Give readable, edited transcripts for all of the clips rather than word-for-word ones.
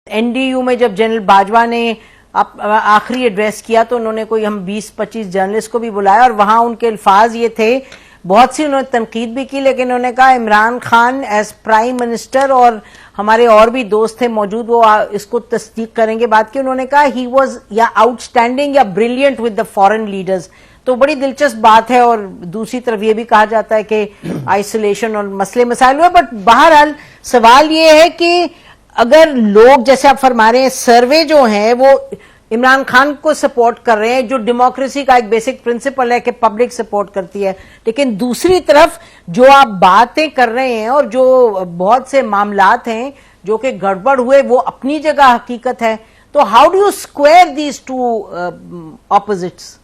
NDU में जब general Bajwa ने आखिरी एड्रेस किया तो उन्होंने कोई हम 20-25 जर्नलिस्ट को भी बुलाया और वहां उनके अल्फाज ये थे, बहुत सी उन्होंने तनकीद भी की, लेकिन उन्होंने कहा Imran Khan as prime minister, और हमारे और भी दोस्त थे मौजूद, वो इसको तस्दीक करेंगे बात की, उन्होंने कहा ही वाज या आउटस्टैंडिंग या brilliant with the foreign leaders. तो बड़ी दिलचस्प बात है। और दूसरी तरफ ये भी कहा जाता है कि आइसोलेशन और मसले मसाइल हुए, बट बहरहाल सवाल ये है कि अगर लोग जैसे आप फरमा रहे हैं, सर्वे जो हैं वो इमरान खान को सपोर्ट कर रहे हैं, जो डेमोक्रेसी का एक बेसिक प्रिंसिपल है कि पब्लिक सपोर्ट करती है, लेकिन दूसरी तरफ जो आप बातें कर रहे हैं और जो बहुत से मामलात हैं जो कि गड़बड़ हुए वो अपनी जगह हकीकत है, तो how do you square these two opposites?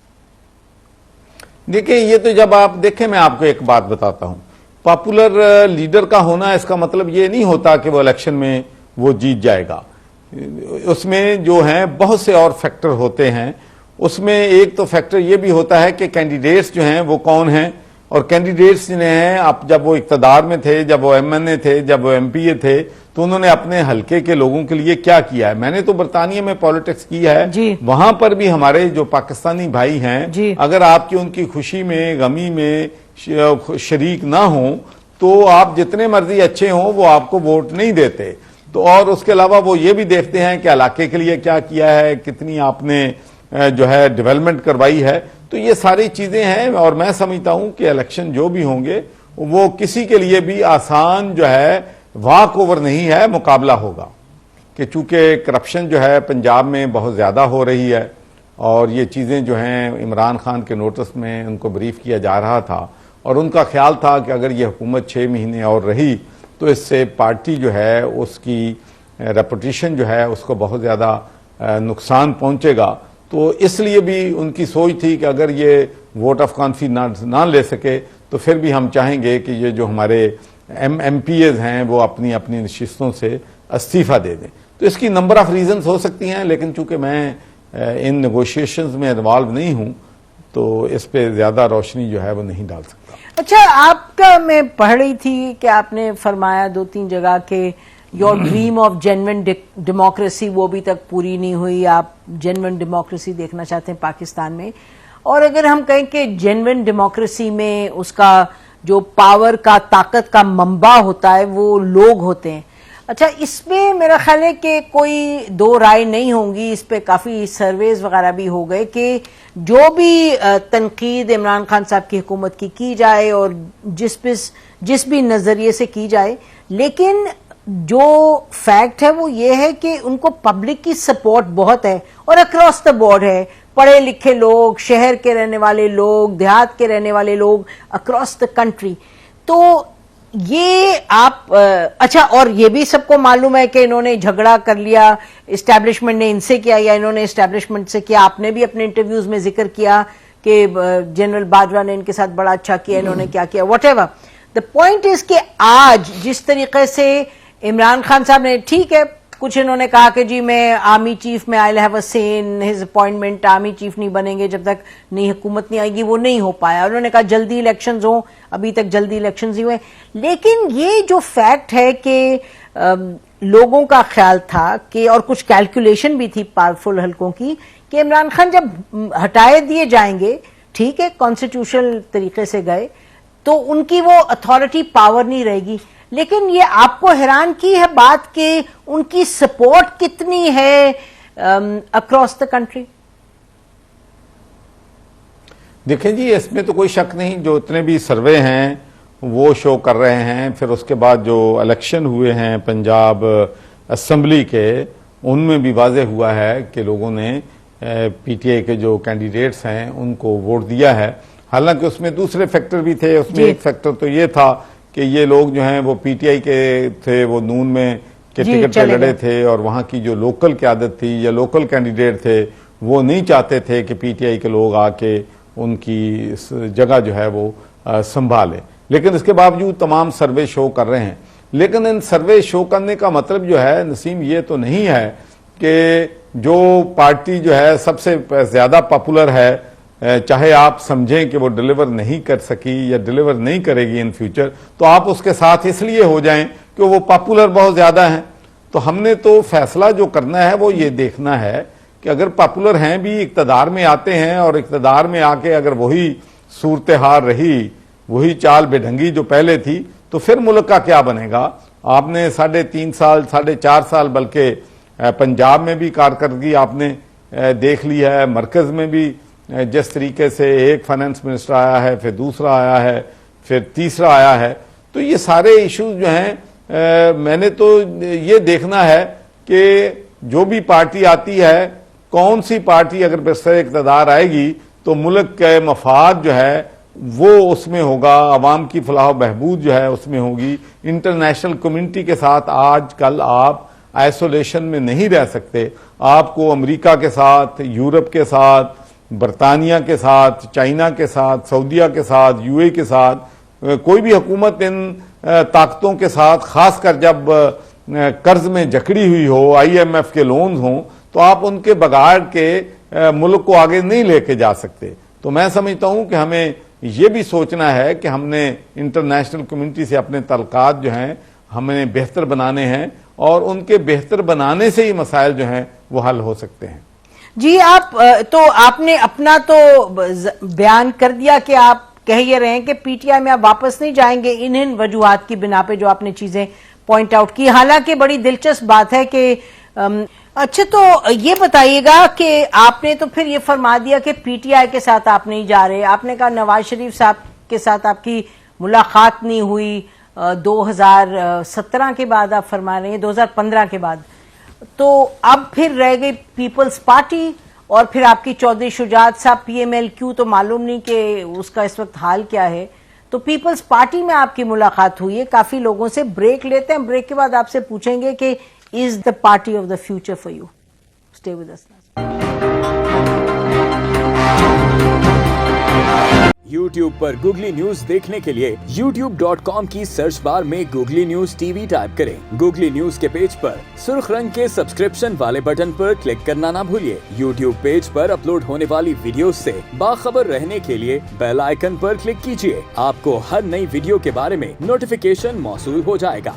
देखिए, ये तो जब आप देखें, मैं आपको एक बात बताता हूं, पॉपुलर लीडर का होना इसका मतलब ये नहीं होता कि वो इलेक्शन में वो जीत जाएगा। उसमें जो है बहुत से और फैक्टर होते हैं। उसमें एक तो फैक्टर ये भी होता है कि कैंडिडेट्स जो हैं वो कौन हैं, और कैंडिडेट्स जिन्हें हैं, आप जब वो इक्तदार में थे, जब वो एमएनए थे, जब वो एमपीए थे, तो उन्होंने अपने हलके के लोगों के लिए क्या किया है। मैंने तो बरतानिया में पॉलिटिक्स की है, वहां पर भी हमारे जो पाकिस्तानी भाई हैं, अगर आपकी उनकी खुशी में गमी में शरीक ना हो तो आप जितने मर्जी अच्छे हों वो आपको वोट नहीं देते। तो और उसके अलावा वो ये भी देखते हैं कि इलाके के लिए क्या किया है, कितनी आपने जो है डेवलपमेंट करवाई है। तो ये सारी चीजें हैं, और मैं समझता हूं कि इलेक्शन जो भी होंगे वो किसी के लिए भी आसान जो है वॉक ओवर नहीं है, मुकाबला होगा। कि चूंकि करप्शन जो है पंजाब में बहुत ज्यादा हो रही है, और ये चीजें जो हैं इमरान खान के नोटिस में उनको ब्रीफ किया जा रहा था, और उनका ख्याल था कि अगर ये हुकूमत 6 महीने और रही तो इससे पार्टी जो है उसकी रेपुटेशन जो है उसको बहुत ज्यादा नुकसान पहुंचेगा। तो इसलिए भी उनकी सोच थी कि अगर ये वोट ऑफ कॉन्फिडेंस ना ले सके तो फिर भी हम चाहेंगे कि ये जो हमारे एमपीएज हैं वो अपनी अपनी नशिस्तों से इस्तीफा दे दें। तो इसकी नंबर ऑफ रीजंस हो सकती हैं, लेकिन चूंकि मैं इन नेगोशिएशंस में इन्वॉल्व नहीं हूं तो इस पे ज्यादा रोशनी जो है वो नहीं डाल सकता। अच्छा, आपका मैं पढ़ रही थी कि आपने फरमाया 2-3 जगह के your dream of genuine democracy वो अभी तक पूरी नहीं हुई, आप जेन्युइन डेमोक्रेसी देखना चाहते हैं पाकिस्तान में। और अगर हम कहें कि जेन्युइन डेमोक्रेसी में उसका जो पावर का, ताकत का मंबा होता है वो लोग होते हैं। अच्छा, इसमें मेरा ख्याल है कि कोई दो राय नहीं होंगी, इस पे काफी सर्वेज वगैरह भी हो गए कि जो भी तनकीद इमरान खान साहब की हुकूमत की जाए और जिस भी नजरिए से की जाए, लेकिन जो फैक्ट है वो ये है कि उनको पब्लिक की सपोर्ट बहुत है और अक्रॉस द बोर्ड है। पढ़े लिखे लोग, शहर के रहने वाले लोग, देहात के रहने वाले लोग, अक्रॉस द कंट्री। तो ये आप अच्छा, और ये भी सबको मालूम है कि इन्होंने झगड़ा कर लिया, इस्टेब्लिशमेंट ने इनसे किया या इन्होंने इस्टेब्लिशमेंट से किया। आपने भी अपने इंटरव्यूज में जिक्र किया कि जनरल बाजवा ने इनके साथ बड़ा अच्छा किया, इन्होंने क्या किया, व्हाटएवर। द पॉइंट इज कि आज जिस तरीके से इमरान खान साहब ने, ठीक है, कुछ इन्होंने कहा कि जी मैं आर्मी चीफ में आई हैव अ से in his appointment, army chief नहीं बनेंगे जब तक नई हुकूमत नहीं आएगी, वो नहीं हो पाया। उन्होंने कहा जल्दी इलेक्शंस हो, अभी तक जल्दी इलेक्शंस ही हुए। लेकिन ये जो फैक्ट है कि लोगों का ख्याल था कि, और कुछ कैलकुलेशन भी थी पावरफुल हलकों की, कि इमरान खान जब हटाए दिए जाएंगे, ठीक है, कॉन्स्टिट्यूशनल तरीके से गए, तो उनकी वो अथॉरिटी पावर नहीं रहेगी। लेकिन ये आपको हैरान की है बात कि उनकी सपोर्ट कितनी है अक्रॉस द कंट्री? देखें जी, इसमें तो कोई शक नहीं, जो इतने भी सर्वे हैं वो शो कर रहे हैं। फिर उसके बाद जो इलेक्शन हुए हैं पंजाब असेंबली के, उनमें भी वाज़ेह हुआ है कि लोगों ने पीटीआई के जो कैंडिडेट्स हैं उनको वोट दिया है। हालांकि उसमें दूसरे फैक्टर भी थे। उसमें एक फैक्टर तो ये था कि ये लोग जो हैं वो पीटीआई के थे, वो नून में के टिकट पे लड़े थे, और वहां की जो लोकल क़यादत थी या लोकल कैंडिडेट थे वो नहीं चाहते थे कि पीटीआई के लोग आके उनकी जगह जो है वो संभाले। लेकिन इसके बावजूद तमाम सर्वे शो कर रहे हैं। लेकिन इन सर्वे शो करने का मतलब जो है नसीम, ये तो नहीं है कि जो पार्टी जो है सबसे ज्यादा पॉपुलर है, चाहे आप समझें कि वो डिलीवर नहीं कर सकी या डिलीवर नहीं करेगी इन फ्यूचर, तो आप उसके साथ इसलिए हो जाएं कि वो पॉपुलर बहुत ज्यादा हैं। तो हमने तो फैसला जो करना है वो ये देखना है कि अगर पॉपुलर हैं भी, इक्तदार में आते हैं और इक्तदार में आके अगर वही सूरत हाल रही, वही चाल बेढंगी जो पहले थी, तो फिर मुल्क का क्या बनेगा। आपने 3.5 साल 4.5 साल बल्कि पंजाब में भी कारकर्दगी आपने देख ली है, मरकज में भी जिस तरीके से एक फाइनेंस मिनिस्टर आया है, फिर दूसरा आया है, फिर तीसरा आया है, तो ये सारे इश्यूज जो हैं मैंने तो ये देखना है कि जो भी पार्टी आती है, कौन सी पार्टी अगर बरसर इक़्तिदार आएगी तो मुल्क के मफाद जो है वो उसमें होगा, अवाम की फलाह बहबूद जो है उसमें होगी। इंटरनेशनल कम्युनिटी के साथ आजकल आप आइसोलेशन में नहीं रह सकते। आपको अमेरिका के साथ, यूरोप के साथ, बरतानिया के साथ, चाइना के साथ, सऊदीया के साथ, यूए के साथ, कोई भी हुकूमत इन ताकतों के साथ, खासकर जब कर्ज में जकड़ी हुई हो, IMF के लोन्स हों, तो आप उनके बगाड़ के मुल्क को आगे नहीं लेके जा सकते। तो मैं समझता हूं कि हमें ये भी सोचना है कि हमने इंटरनेशनल कम्युनिटी से अपने तल्कात जो हैं हमें बेहतर बनाने हैं और उनके बेहतर बनाने से ही मसाइल जो हैं वो हल हो सकते हैं। जी, आप तो आपने अपना तो बयान कर दिया कि आप कह ये रहे हैं कि PTI में आप वापस नहीं जाएंगे इन वजूहात की बिना पे जो आपने चीजें पॉइंट आउट की। हालांकि बड़ी दिलचस्प बात है कि अच्छा, तो ये बताइएगा कि आपने तो फिर ये फरमा दिया कि PTI के साथ आप नहीं जा रहे। आपने कहा नवाज शरीफ साहब के साथ आपकी मुलाकात नहीं हुई 2017 के बाद, आप फरमा रहे हैं 2015 के बाद। तो अब फिर रह गई पीपल्स पार्टी और फिर आपकी चौधरी शुजात साहब PMLQ, तो मालूम नहीं कि उसका इस वक्त हाल क्या है। तो पीपल्स पार्टी में आपकी मुलाकात हुई है काफी लोगों से। ब्रेक लेते हैं, ब्रेक के बाद आपसे पूछेंगे कि is the party of the future for you. Stay with us. YouTube पर गूगली न्यूज देखने के लिए youtube.com की सर्च बार में गूगली न्यूज TV टाइप करें। गूगली न्यूज के पेज पर सुर्ख रंग के सब्सक्रिप्शन वाले बटन पर क्लिक करना ना भूलिए। YouTube पेज पर अपलोड होने वाली वीडियोस से बाखबर रहने के लिए बेल आइकन पर क्लिक कीजिए। आपको हर नई वीडियो के बारे में नोटिफिकेशन मौसूल हो जाएगा।